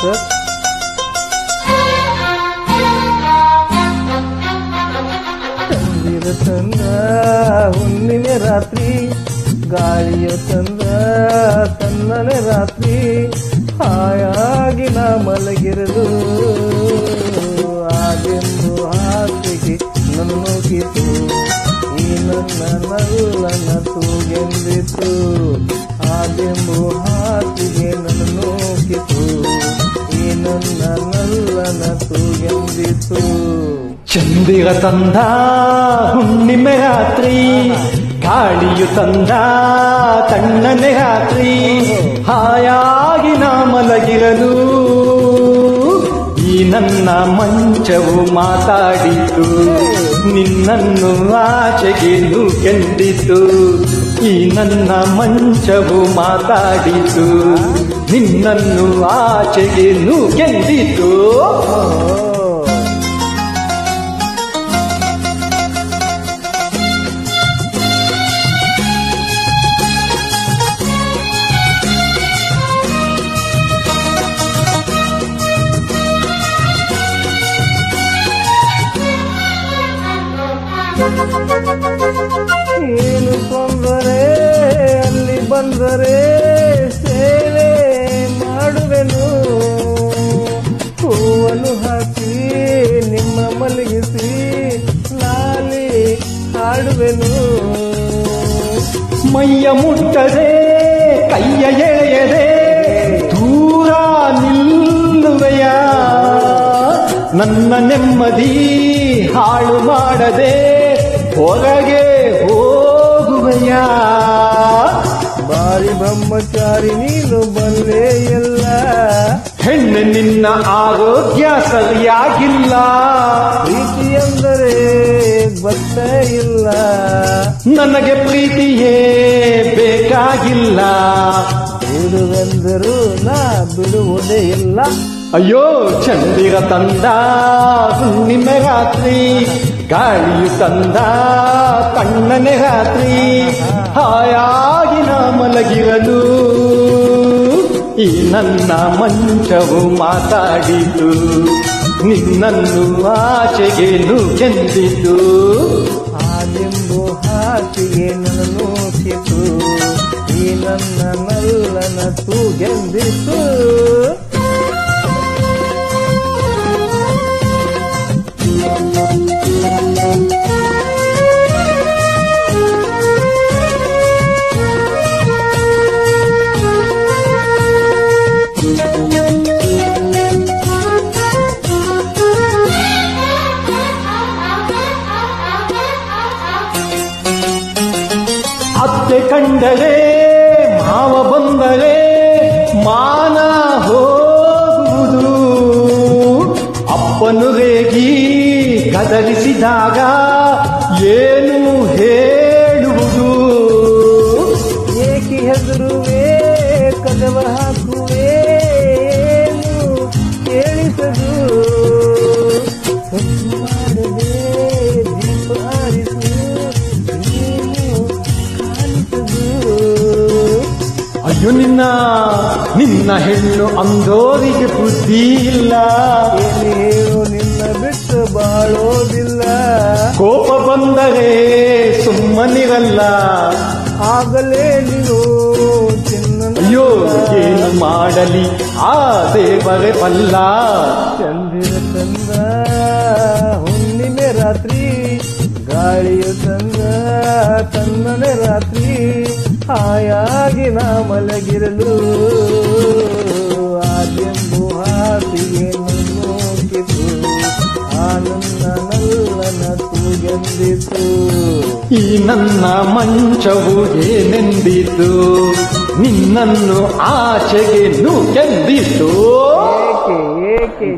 Sir. ಚಂದಿರ ತಂದ ಹುಣ್ಣಿಮೆ ರಾತ್ರಿ, ಗಾಳಿಯ ತಂದ ತನ್ನನೆ ರಾತ್ರಿ, ಹಾಯಾಗಿ ನಾ ಮಲಗಿರಲು ಆಗೆಂದು ಹಾಸಿಗೆ ನನ್ನ ನೂಕಿತು, ಈ ನನ್ನ ನಲ್ಲನ ತೂಗೆಂದಿತು, ಆಗೆಂದು ಹಾಸಿಗೆ ನನ್ನ ನೂಕಿತು, ಈ ನನ್ನ ನಲ್ಲನ ತೂಗೆಂದಿತು. ಚಂದಿರ ತಂದ ಹುಣ್ಣಿಮೆ ರಾತ್ರಿ, ಗಾಳಿಯು ತಂದ ತಣ್ಣನೆ ರಾತ್ರಿ, ಹಾಯಾಗಿ ನಾ ಮಲಗಿರಲು ಈ ನನ್ನ ಮಂಚವು ಮಾತಾಡಿತು, ನಿನ್ನನ್ನು ಆಚೆಗೆ ನೂಕೆಂದಿತು. ಈ ನನ್ನ ಮಂಚವು ಮಾತಾಡಿತು, ನಿನ್ನನ್ನು ಆಚೆಗೆ ನೂಕೆಂದಿತು. ಏನು ತೊಂದರೆ ಅಲ್ಲಿ ಬಂದರೆ ಸೇವೆ ಮಾಡುವೆನು, ಹೂವನ್ನು ಹಾಕಿ ನಿಮ್ಮ ಮಲಗಿಸಿ ಲಾಲಿ ಹಾಡುವೆನು. ಮೈಯ ಮುಟ್ಟದೆ ಕೈಯ ಎಳೆಯದೆ ದೂರ ನಿಲ್ಲುವೆಯ, ನನ್ನ ನೆಮ್ಮದಿ ಹಾಳು ಮಾಡದೆ ಹೊರಗೆ ಹೋಗುವೆಯ. ಬಾರಿ ಬ್ರಹ್ಮಚಾರಿ ನೀನು ಬಲ್ಲೆ ಎಲ್ಲ, ಹೆಣ್ಣು ನಿನ್ನ ಆರೋಗ್ಯ ಸರಿಯಾಗಿಲ್ಲ, ಪ್ರೀತಿ ಎಂದರೆ ಗೊತ್ತ ಇಲ್ಲ, ನನಗೆ ಪ್ರೀತಿಯೇ ಬೇಕಾಗಿಲ್ಲ, ಬಿಡುವೆಂದರೂ ನಾ ಬಿಡುವುದೇ ಇಲ್ಲ. ಅಯ್ಯೋ ಚಂದಿರ ತಂದ ಹುಣ್ಣಿಮೆ ರಾತ್ರಿ, ಗಾಳಿಯು ತಂದ ತಣ್ಣನೆ ರಾತ್ರಿ, ಹಾಯಾಗಿ ನಾ ಮಲಗಿರಲು ಈ ನನ್ನ ಮಂಚವು ಮಾತಾಡಿತು, ನಿನ್ನನ್ನು ಆಚೆಗೆ ನೂಕೆಂದಿತು. ಹಾಗೆಂದು ಹಾಸಿಗೆ ನನ್ನ ನೂಕಿತು, ಈ ನನ್ನ ನಲ್ಲನ ತೂಗೆಂದಿತು. ಅತ್ತೆ ಕಂಡರೆ ಮಾವ ಬಂದರೆ ಮಾನ ಹೋಗುವುದು, ಅಪ್ಪನು ರೇಗಿ ಗದರಿಸಿದಾಗ ಏನು ಹೇಳುವುದು. ಏಕೆ ಹೆದರುವೆ ಕದವ ಹಾಕುವೆ ಏನು ಕೇಳಿಸದು, ಮಾಡದೆ ದೀಪ ಆರಿಸು ನೀನು ಕಾಣಿಸದು. ಅಯ್ಯೋ ನಿನ್ನ ಹೆಣ್ಣು ಅಂದೋರಿಗೆ ಬುದ್ಧಿ ಇಲ್ಲ, ಹೇಳು ನಿನ್ನ ಬಿಟ್ಟು ಬಾಳೋದಿಲ್ಲ, ಕೋಪ ಬಂದರೆ ಸುಮ್ಮನಿರಲ್ಲ, ಆಗಲೇ ನೀನು ಚಿನ್ನ. ಅಯ್ಯೋ ಏನು ಮಾಡಲಿ ಆ ದೇವರೇ ಬಲ್ಲ. ಚಂದಿರ ತಂದ ಹುಣ್ಣಿಮೆ ರಾತ್ರಿ, ಗಾಳಿಯು ತಂದ ತನ್ನನೆ ರಾತ್ರಿ, ಹಾಯಾಗಿ ನಾ ಮಲಗಿರಲು ಆಗೆಂದು ಹಾಸಿಗೆ ನೂಕಿತು, ಆ ನನ್ನ ನಲ್ಲನ ತೂಗೆಂದಿತು. ಈ ನನ್ನ ಮಂಚವು ಏನೆಂದಿತು, ನಿನ್ನನ್ನು ಆಚೆಗೆ ನೂಕೆಂದಿತು. ಏಕೆ ಏಕೆ